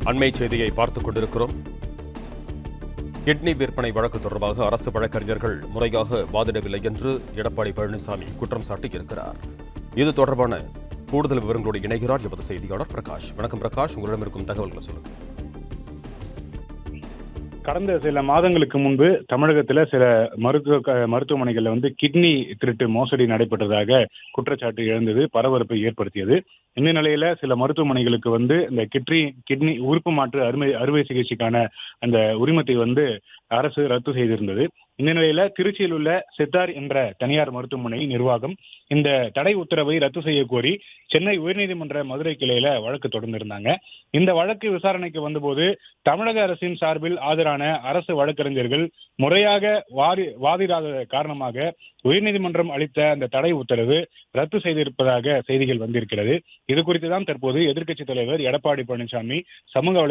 அண்மை செய்தியை பார்த்துக் கொண்டிருக்கிறோம். கிட்னி விற்பனை வழக்கு தொடர்பாக அரசு வழக்கறிஞர்கள் முறையாக வாதிடவில்லை என்று எடப்பாடி பழனிசாமி குற்றம் சாட்டியிருக்கிறார். இது தொடர்பான கூடுதல் விவரங்களோடு இணைகிறார் எமது செய்தியாளர் பிரகாஷ். வணக்கம் பிரகாஷ், உங்களிடம் இருக்கும் தகவல்களை சொல்லுங்கள். கடந்த சில மாதங்களுக்கு முன்பு தமிழகத்தில் சில மருத்துவமனைகளில் கிட்னி திருட்டு மோசடி நடைபெற்றதாக குற்றச்சாட்டு எழுந்தது, பரபரப்பை ஏற்படுத்தியது. இந்த நிலையில சில மருத்துவமனைகளுக்கு இந்த கிட்னி உறுப்பு மாற்று அறுவை சிகிச்சைக்கான அந்த உரிமத்தை அரசு ரத்து செய்திருந்தது. இந்த நிலையில திருச்சியில் உள்ள சித்தார் என்ற தனியார் மருத்துவமனை நிர்வாகம் இந்த தடை உத்தரவை ரத்து செய்ய கோரி சென்னை உயர்நீதிமன்ற மதுரை கிளையில வழக்கு தொடர்ந்திருந்தாங்க. இந்த வழக்கு விசாரணைக்கு வந்தபோது தமிழக அரசின் சார்பில் ஆஜரான அரசு வழக்கறிஞர்கள் முறையாக வாதிடாத காரணமாக உயர்நீதிமன்றம் அளித்த அந்த தடை உத்தரவு ரத்து செய்திருப்பதாக செய்திகள் வந்திருக்கிறது. இது குறித்து தான் தற்போது எதிர்க்கட்சித் தலைவர் எடப்பாடி பழனிசாமி சமூக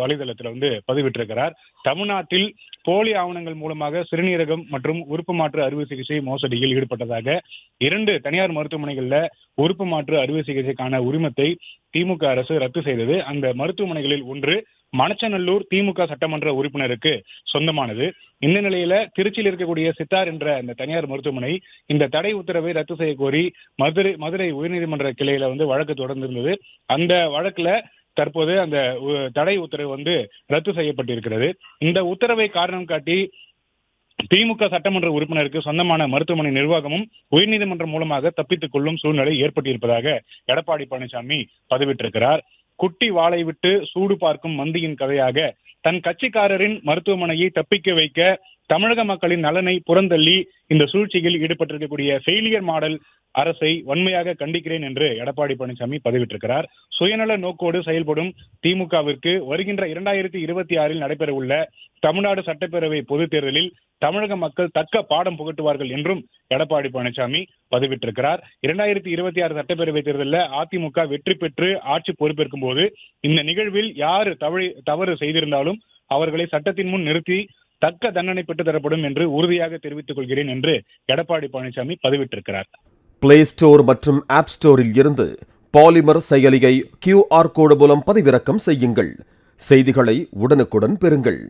வலைதளத்தில் பதிவிட்டிருக்கிறார். தமிழ்நாட்டில் போலி ஆவணங்கள் மூலமாக சிறுநீரகம் மற்றும் உறுப்பு மாற்று அறுவை சிகிச்சை மோசடியில் ஈடுபட்டதாக 2 தனியார் மருத்துவமனைகள்ல உறுப்பு மாற்று அறுவை சிகிச்சைக்கான உரிமத்தை திமுக அரசு ரத்து செய்தது. அந்த மருத்துவமனைகளில் ஒன்று மணச்சநல்லூர் திமுக சட்டமன்ற உறுப்பினருக்கு சொந்தமானது. இந்த நிலையில திருச்சியில் இருக்கக்கூடிய சித்தார் என்ற அந்த தனியார் மருத்துவமனை இந்த தடை உத்தரவை ரத்து செய்ய கோரி மதுரை உயர்நீதிமன்ற கிளையில வழக்கு தொடர்ந்திருந்தது. அந்த வழக்குல தற்போது அந்த தடை உத்தரவு ரத்து செய்யப்பட்டிருக்கிறது. இந்த உத்தரவை காரணம் காட்டி திமுக சட்டமன்ற உறுப்பினருக்கு சொந்தமான மருத்துவமனை நிர்வாகமும் உயர்நீதிமன்றம் மூலமாக தப்பித்துக் கொள்ளும் சூழ்நிலை ஏற்பட்டிருப்பதாக எடப்பாடி பழனிசாமி பதிவிட்டிருக்கிறார். குட்டி வாளை விட்டு சூடு பார்க்கும் மந்தியின் கதையாக தன் கட்சிக்காரரின் மருத்துவமனையை தப்பிக்க வைக்க தமிழக மக்களின் நலனை புறந்தள்ளி இந்த சூழ்ச்சியில் ஈடுபட்டிருக்கக்கூடிய ஃபெயிலியர் மாடல் அரசை வன்மையாக கண்டிக்கிறேன் என்று எடப்பாடி பழனிசாமி பதிவிட்டிருக்கிறார். சுயநல நோக்கோடு செயல்படும் திமுகவிற்கு வருகின்ற 2026 நடைபெற உள்ள தமிழ்நாடு சட்டப்பேரவை பொதுத் தேர்தலில் தமிழக மக்கள் தக்க பாடம் புகட்டுவார்கள் என்றும் எடப்பாடி பழனிசாமி பதிவிட்டிருக்கிறார். 2026 சட்டப்பேரவை தேர்தலில் அதிமுக வெற்றி பெற்று ஆட்சி பொறுப்பேற்கும் போது இந்த நிகழ்வில் யார் தவறு செய்திருந்தாலும் அவர்களை சட்டத்தின் முன் நிறுத்தி தக்க தண்டனை பெற்று தரப்படும் என்று உறுதியாக தெரிவித்துக் கொள்கிறேன் என்று எடப்பாடி பழனிசாமி பதிவிட்டிருக்கிறார். பிளே ஸ்டோர் மற்றும் ஆப் ஸ்டோரில் இருந்து பாலிமர் செயலியை QR கோடு மூலம் பதிவிறக்கம் செய்யுங்கள். செய்திகளை உடனுக்குடன் பெறுங்கள்.